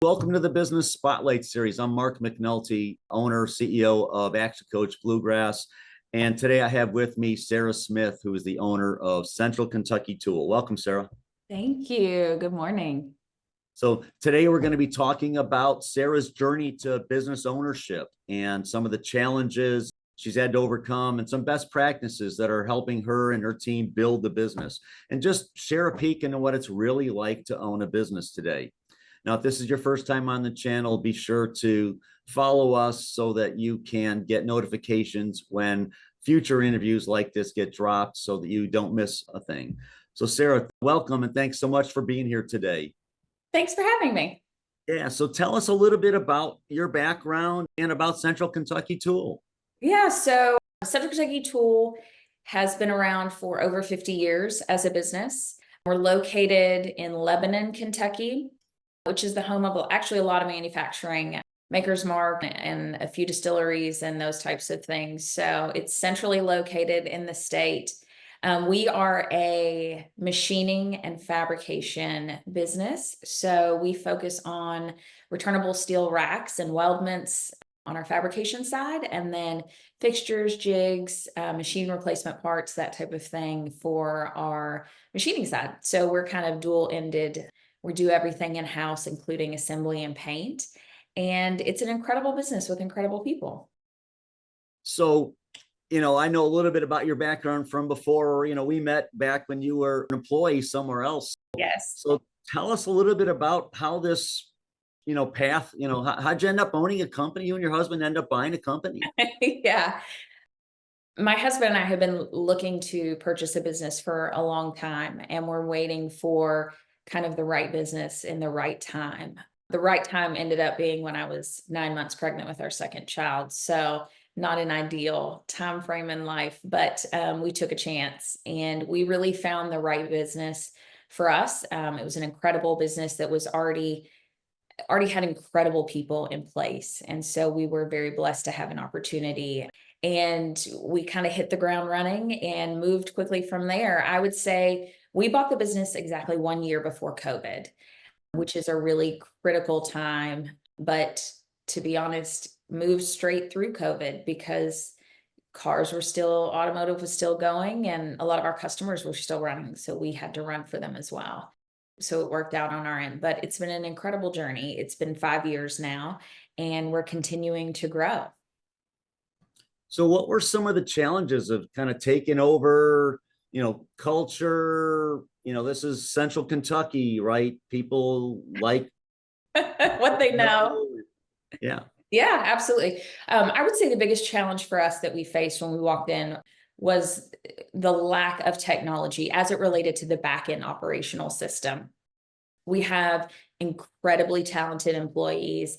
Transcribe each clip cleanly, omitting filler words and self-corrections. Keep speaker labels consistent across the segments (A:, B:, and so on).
A: Welcome to the Business Spotlight Series. I'm Mark McNulty, owner, CEO of Action Coach Bluegrass. And today I have with me Sarah Smith, who is the owner of Central Kentucky Tool. Welcome, Sarah.
B: Thank you. Good morning.
A: So today we're going to be talking about Sarah's journey to business ownership and some of the challenges she's had to overcome and some best practices that are helping her and her team build the business, and just share a peek into what it's really like to own a business today. Now, if this is your first time on the channel, be sure to follow us so that you can get notifications when future interviews like this get dropped so that you don't miss a thing. So Sarah, welcome and thanks so much for being here today.
B: Thanks for having me.
A: Yeah, so tell us a little bit about your background and about Central Kentucky Tool.
B: Yeah, so Central Kentucky Tool has been around for over 50 years as a business. We're located in Lebanon, Kentucky, which is the home of actually a lot of manufacturing, Maker's Mark and a few distilleries and those types of things. So it's centrally located in the state. We are a machining and fabrication business. So we focus on returnable steel racks and weldments on our fabrication side, and then fixtures, jigs, machine replacement parts, that type of thing for our machining side. So we're kind of dual-ended. We do everything in-house, including assembly and paint. And it's an incredible business with incredible people.
A: So, I know a little bit about your background from before, we met back when you were an employee somewhere else.
B: Yes.
A: So tell us a little bit about how this, path, how'd you end up owning a company? You and your husband end up buying a company?
B: Yeah. My husband and I have been looking to purchase a business for a long time, and we're waiting for kind of the right business in the right time. The right time ended up being when I was 9 months pregnant with our second child. So not an ideal time frame in life, but we took a chance and we really found the right business for us. It was an incredible business that was already had incredible people in place. And so we were very blessed to have an opportunity, and we kind of hit the ground running and moved quickly from there. I would say we bought the business exactly 1 year before COVID, which is a really critical time. But to be honest, moved straight through COVID because automotive was still going, and a lot of our customers were still running. So we had to run for them as well. So it worked out on our end, but it's been an incredible journey. It's been 5 years now, and we're continuing to grow.
A: So what were some of the challenges of kind of taking over, culture? This is Central Kentucky, right? People like
B: What they know.
A: Yeah.
B: Yeah, absolutely. I would say the biggest challenge for us that we faced when we walked in was the lack of technology as it related to the back-end operational system. We have incredibly talented employees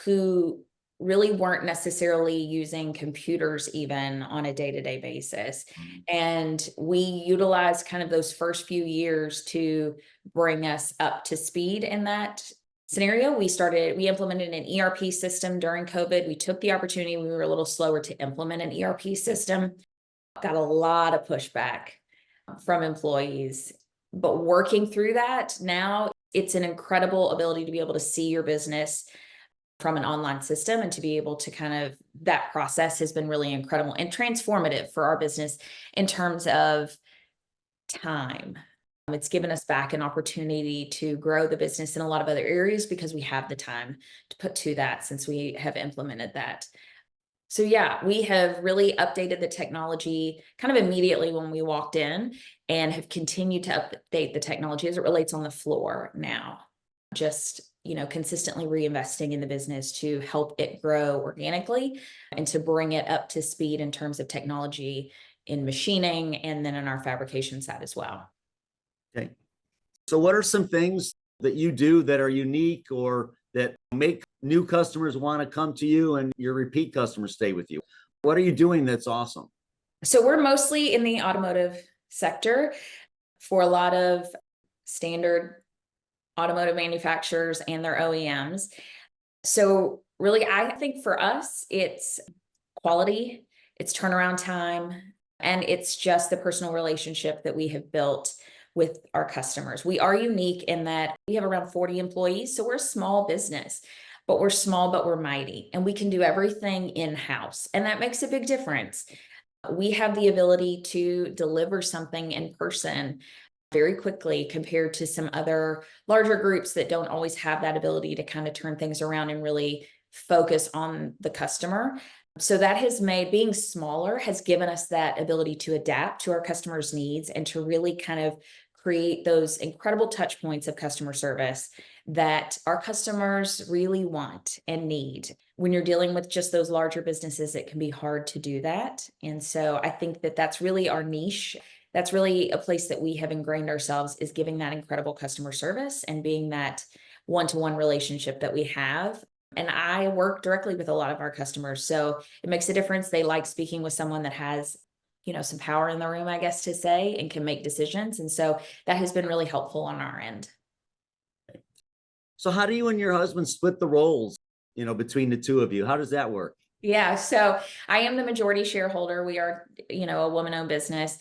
B: who really weren't necessarily using computers even on a day-to-day basis. And we utilized kind of those first few years to bring us up to speed in that scenario. We implemented an ERP system during COVID. We took the opportunity. We were a little slower to implement an ERP system. Got a lot of pushback from employees, but working through that now, it's an incredible ability to be able to see your business from an online system, and to be able to that process has been really incredible and transformative for our business in terms of time. It's given us back an opportunity to grow the business in a lot of other areas because we have the time to put to that since we have implemented that. So yeah, we have really updated the technology kind of immediately when we walked in, and have continued to update the technology as it relates on the floor now. Just, consistently reinvesting in the business to help it grow organically and to bring it up to speed in terms of technology in machining and then in our fabrication side as well.
A: Okay. So what are some things that you do that are unique or that make new customers want to come to you and your repeat customers stay with you? What are you doing that's awesome?
B: So we're mostly in the automotive sector for a lot of standard automotive manufacturers and their OEMs. So really, I think for us, it's quality, it's turnaround time, and it's just the personal relationship that we have built with our customers. We are unique in that we have around 40 employees, so we're a small business, but we're small, but we're mighty, and we can do everything in-house, and that makes a big difference. We have the ability to deliver something in person very quickly compared to some other larger groups that don't always have that ability to kind of turn things around and really focus on the customer. So that has made being smaller has given us that ability to adapt to our customers' needs and to really kind of create those incredible touch points of customer service that our customers really want and need. When you're dealing with just those larger businesses, it can be hard to do that. And so I think that that's really our niche. That's really a place that we have ingrained ourselves, is giving that incredible customer service and being that one-to-one relationship that we have. And I work directly with a lot of our customers, so it makes a difference. They like speaking with someone that has, some power in the room, I guess to say, and can make decisions. And so that has been really helpful on our end.
A: So how do you and your husband split the roles, between the two of you? How does that work?
B: Yeah, so I am the majority shareholder. We are, a woman-owned business.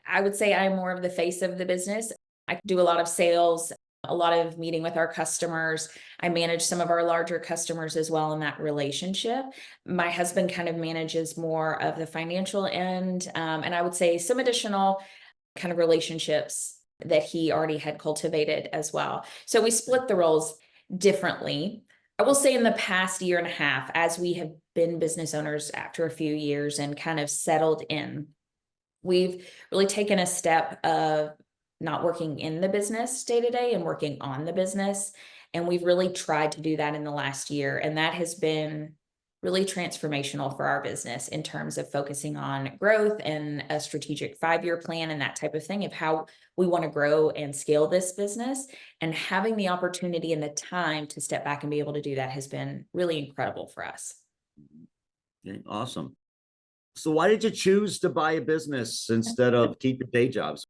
B: I would say I'm more of the face of the business. I do a lot of sales, a lot of meeting with our customers. I manage some of our larger customers as well in that relationship. My husband kind of manages more of the financial end, and I would say some additional kind of relationships that he already had cultivated as well. So we split the roles differently. I will say in the past year and a half, as we have been business owners after a few years and kind of settled in, we've really taken a step of not working in the business day to day and working on the business. And we've really tried to do that in the last year. And that has been really transformational for our business in terms of focusing on growth and a strategic 5-year plan and that type of thing of how we want to grow and scale this business. And having the opportunity and the time to step back and be able to do that has been really incredible for us.
A: Okay, awesome. So why did you choose to buy a business instead of keeping day jobs?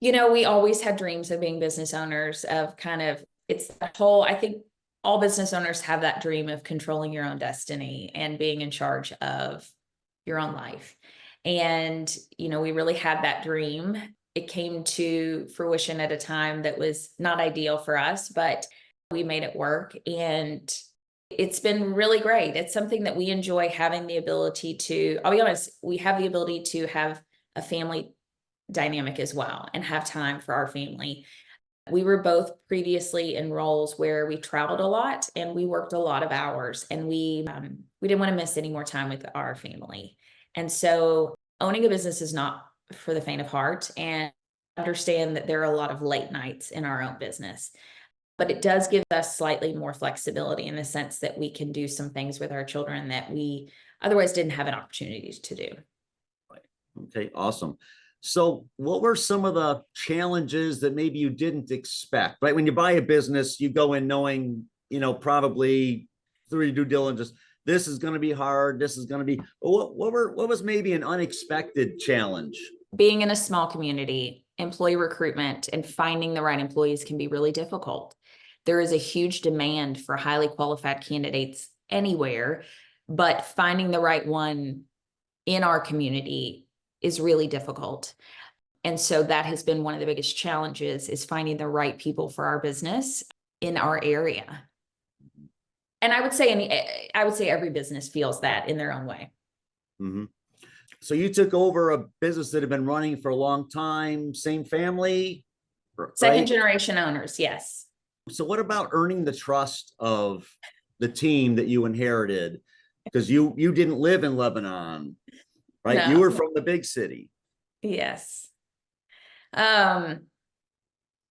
B: We always had dreams of being business owners, of kind of, it's the whole, I think all business owners have that dream of controlling your own destiny and being in charge of your own life. And, we really had that dream. It came to fruition at a time that was not ideal for us, but we made it work. And it's been really great. It's something that we enjoy, having the ability to, I'll be honest, we have the ability to have a family dynamic as well and have time for our family. We were both previously in roles where we traveled a lot and we worked a lot of hours, and we didn't want to miss any more time with our family. And so owning a business is not for the faint of heart, and understand that there are a lot of late nights in our own business. But it does give us slightly more flexibility in the sense that we can do some things with our children that we otherwise didn't have an opportunity to do.
A: Okay, awesome. So what were some of the challenges that maybe you didn't expect, right? When you buy a business, you go in knowing, probably through your due diligence, this is going to be hard. This is going to be, what was maybe an unexpected challenge?
B: Being in a small community, employee recruitment and finding the right employees can be really difficult. There is a huge demand for highly qualified candidates anywhere, but finding the right one in our community is really difficult. And so that has been one of the biggest challenges, is finding the right people for our business in our area. And I would say every business feels that in their own way.
A: Mm-hmm. So you took over a business that had been running for a long time, same family,
B: Second
A: right?
B: generation owners, yes.
A: So what about earning the trust of the team that you inherited? Because you didn't live in Lebanon, right?
B: No.
A: You were from the big city.
B: Yes. I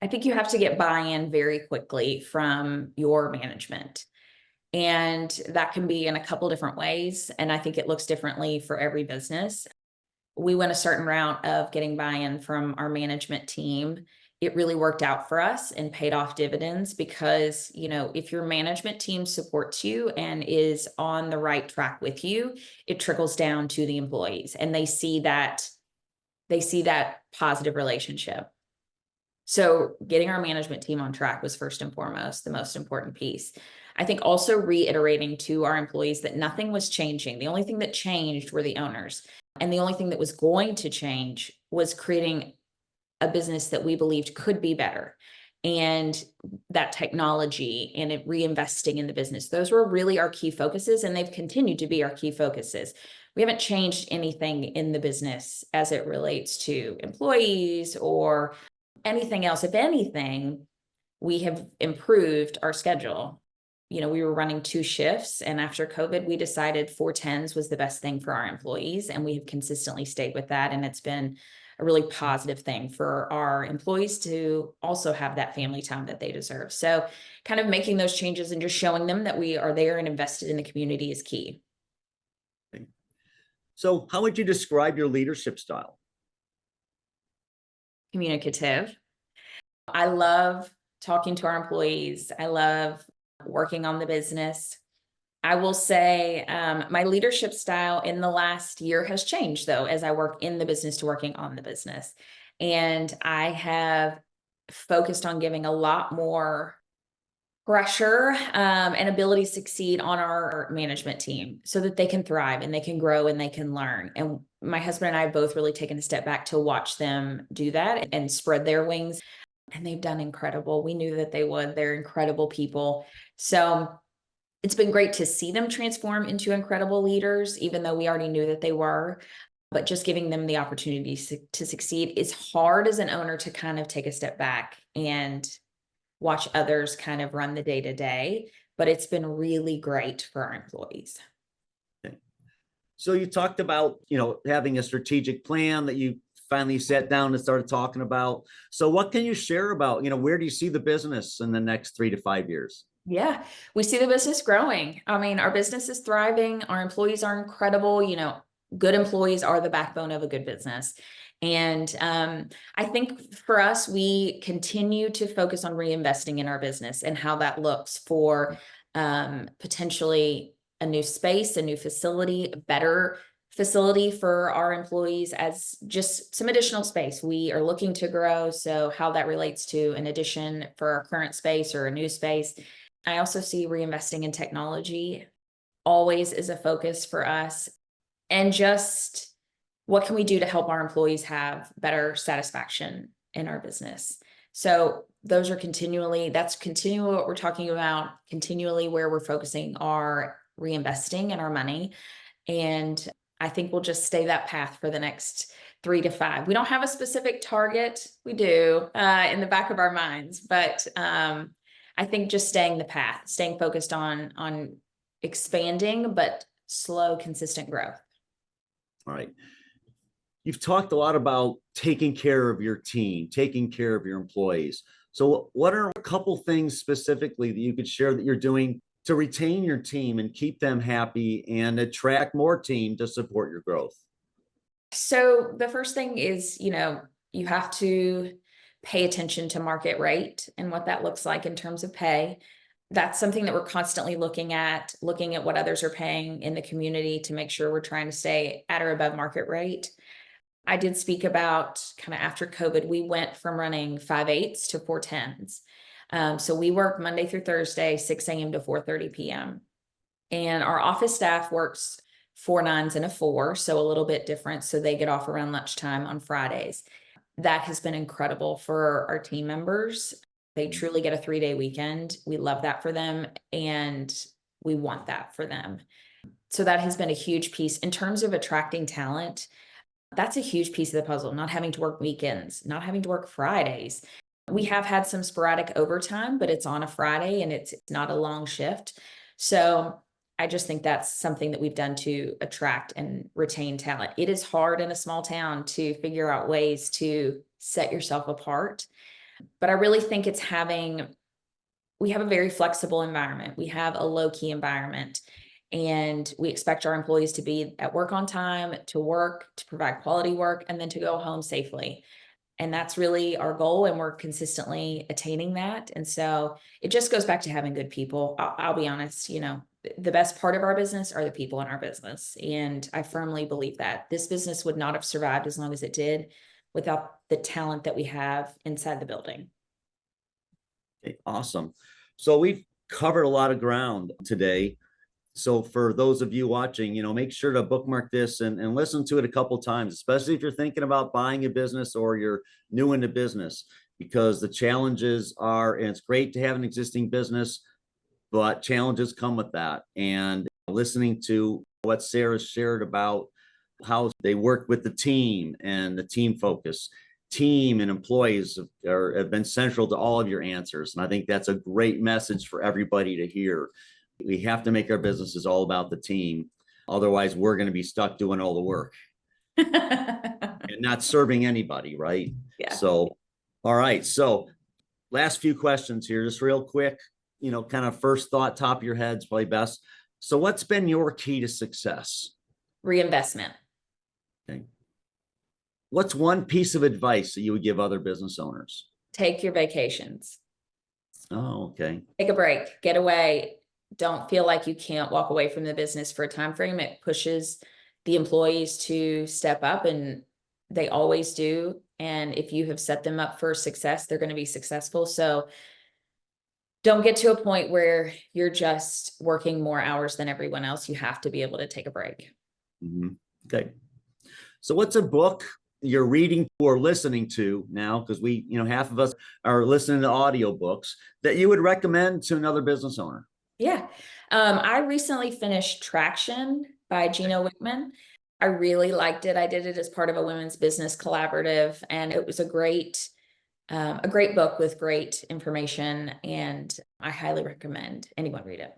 B: think you have to get buy-in very quickly from your management. And that can be in a couple different ways. And I think it looks differently for every business. We went a certain route of getting buy-in from our management team. It really worked out for us and paid off dividends because, if your management team supports you and is on the right track with you, it trickles down to the employees, and they see that positive relationship. So getting our management team on track was first and foremost the most important piece. I think also reiterating to our employees that nothing was changing. The only thing that changed were the owners. And the only thing that was going to change was creating a business that we believed could be better. And that technology and it reinvesting in the business, those were really our key focuses, and they've continued to be our key focuses. We haven't changed anything in the business as it relates to employees or anything else. If anything, we have improved our schedule. We were running 2 shifts, and after COVID, we decided 4 10s was the best thing for our employees, and we have consistently stayed with that. And it's been a really positive thing for our employees to also have that family time that they deserve. So kind of making those changes and just showing them that we are there and invested in the community is key.
A: So how would you describe your leadership style?
B: Communicative. I love talking to our employees. I love working on the business. I will say my leadership style in the last year has changed, though, as I work in the business to working on the business. And I have focused on giving a lot more pressure and ability to succeed on our management team so that they can thrive and they can grow and they can learn. And my husband and I have both really taken a step back to watch them do that and spread their wings. And they've done incredible. We knew that they would. They're incredible people. So it's been great to see them transform into incredible leaders, even though we already knew that they were. But just giving them the opportunity to succeed is hard as an owner to kind of take a step back and watch others kind of run the day to day. But it's been really great for our employees.
A: Okay. So you talked about, having a strategic plan that you finally sat down and started talking about. So what can you share about, where do you see the business in the next 3 to 5 years?
B: Yeah, we see the business growing. I mean, our business is thriving. Our employees are incredible. Good employees are the backbone of a good business. And I think for us, we continue to focus on reinvesting in our business and how that looks for potentially a new space, a new facility, a better facility for our employees as just some additional space. We are looking to grow. So how that relates to an addition for our current space or a new space. I also see reinvesting in technology always is a focus for us. And just what can we do to help our employees have better satisfaction in our business? So those are continually what we're talking about, continually where we're focusing our reinvesting in our money. And I think we'll just stay that path for the next 3 to 5. We don't have a specific target. We do in the back of our minds, but I think just staying the path, staying focused on expanding, but slow, consistent growth.
A: All right. You've talked a lot about taking care of your team, taking care of your employees. So what are a couple things specifically that you could share that you're doing to retain your team and keep them happy and attract more team to support your growth?
B: So the first thing is, you have to pay attention to market rate and what that looks like in terms of pay. That's something that we're constantly looking at what others are paying in the community to make sure we're trying to stay at or above market rate. I did speak about kind of after COVID, we went from running 5/8s to 4/10s. So we work Monday through Thursday, 6 a.m. to 4:30 p.m. And our office staff works 4 9s and a 4, so a little bit different. So they get off around lunchtime on Fridays. That has been incredible for our team members. They truly get a 3-day weekend. We love that for them, and we want that for them. So that has been a huge piece in terms of attracting talent. That's a huge piece of the puzzle, not having to work weekends, not having to work Fridays. We have had some sporadic overtime, but it's on a Friday and it's not a long shift. So I just think that's something that we've done to attract and retain talent. It is hard in a small town to figure out ways to set yourself apart. But I really think we have a very flexible environment. We have a low-key environment. And we expect our employees to be at work on time, to work, to provide quality work, and then to go home safely. And that's really our goal, and we're consistently attaining that. And so it just goes back to having good people. I'll be honest, the best part of our business are the people in our business. And I firmly believe that this business would not have survived as long as it did without the talent that we have inside the building.
A: Okay, awesome. So we've covered a lot of ground today. So for those of you watching, make sure to bookmark this and listen to it a couple times, especially if you're thinking about buying a business or you're new into business, because the challenges are, and it's great to have an existing business, but challenges come with that. And listening to what Sarah shared about how they work with the team and the team focus, team and employees have been central to all of your answers. And I think that's a great message for everybody to hear. We have to make our businesses all about the team. Otherwise, we're going to be stuck doing all the work and not serving anybody, right?
B: Yeah.
A: So, all right. So last few questions here, just real quick, kind of first thought, top of your head's probably best. So what's been your key to success?
B: Reinvestment.
A: Okay. What's one piece of advice that you would give other business owners?
B: Take your vacations.
A: Oh, okay.
B: Take a break, get away. Don't feel like you can't walk away from the business for a time frame. It pushes the employees to step up, and they always do. And if you have set them up for success, they're going to be successful. So don't get to a point where you're just working more hours than everyone else. You have to be able to take a break.
A: Mm-hmm. Okay. So what's a book you're reading or listening to now? Because we, half of us are listening to audiobooks that you would recommend to another business owner.
B: Yeah. I recently finished Traction by Gino Wickman. I really liked it. I did it as part of a women's business collaborative, and it was a great book with great information, and I highly recommend anyone read it.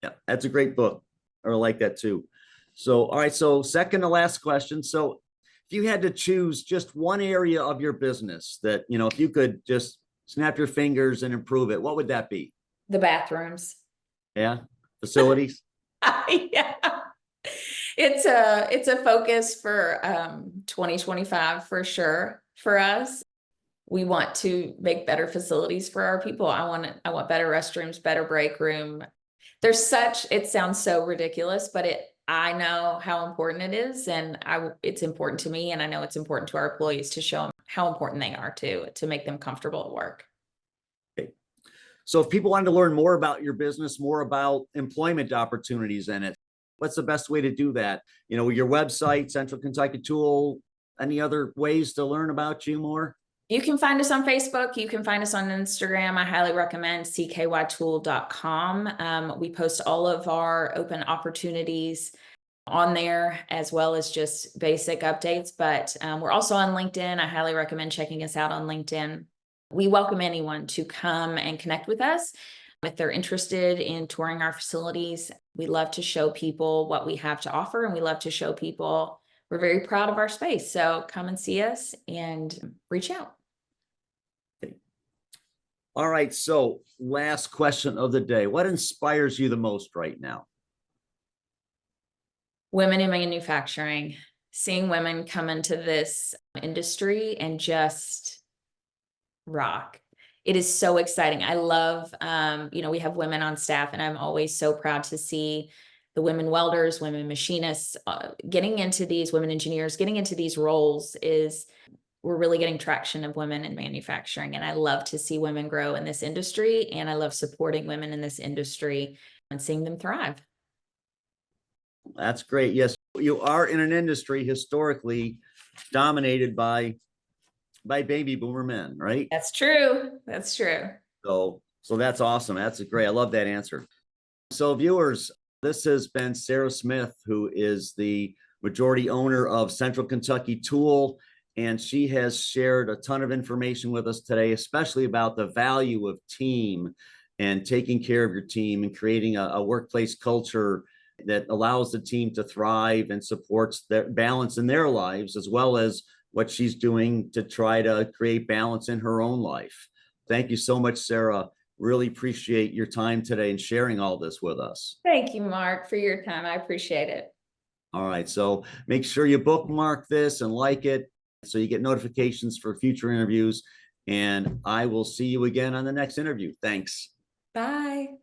A: Yeah, that's a great book. I like that too. So, all right. So second to last question. So if you had to choose just one area of your business that, if you could just snap your fingers and improve it, what would that be?
B: The bathrooms.
A: Yeah. Facilities.
B: Yeah. It's a focus for 2025 for sure for us. We want to make better facilities for our people. I want better restrooms, better break room. It sounds so ridiculous, but I know how important it is, and it's important to me, and I know it's important to our employees to show them how important they are to make them comfortable at work.
A: Okay. So if people wanted to learn more about your business, more about employment opportunities in it, what's the best way to do that? Your website, Central Kentucky Tool, any other ways to learn about you more?
B: You can find us on Facebook. You can find us on Instagram. I highly recommend ckytool.com. We post all of our open opportunities on there, as well as just basic updates. But we're also on LinkedIn. I highly recommend checking us out on LinkedIn. We welcome anyone to come and connect with us if they're interested in touring our facilities. We love to show people what we have to offer, and we love to show people we're very proud of our space. So come and see us and reach out.
A: All right. So last question of the day. What inspires you the most right now?
B: Women in manufacturing, seeing women come into this industry and just rock. It is so exciting. I love, we have women on staff, and I'm always so proud to see the women welders, women machinists, getting into these women engineers, getting into these roles. We're really getting traction of women in manufacturing. And I love to see women grow in this industry. And I love supporting women in this industry and seeing them thrive.
A: That's great. Yes, you are in an industry historically dominated by baby boomer men, right?
B: That's true. That's true.
A: So that's awesome. That's great. I love that answer. So viewers, this has been Sarah Smith, who is the majority owner of Central Kentucky Tool. And she has shared a ton of information with us today, especially about the value of team and taking care of your team and creating a workplace culture that allows the team to thrive and supports their balance in their lives, as well as what she's doing to try to create balance in her own life. Thank you so much, Sarah. Really appreciate your time today and sharing all this with us.
B: Thank you, Mark, for your time. I appreciate it.
A: All right. So make sure you bookmark this and like it, so you get notifications for future interviews. And I will see you again on the next interview. Thanks.
B: Bye.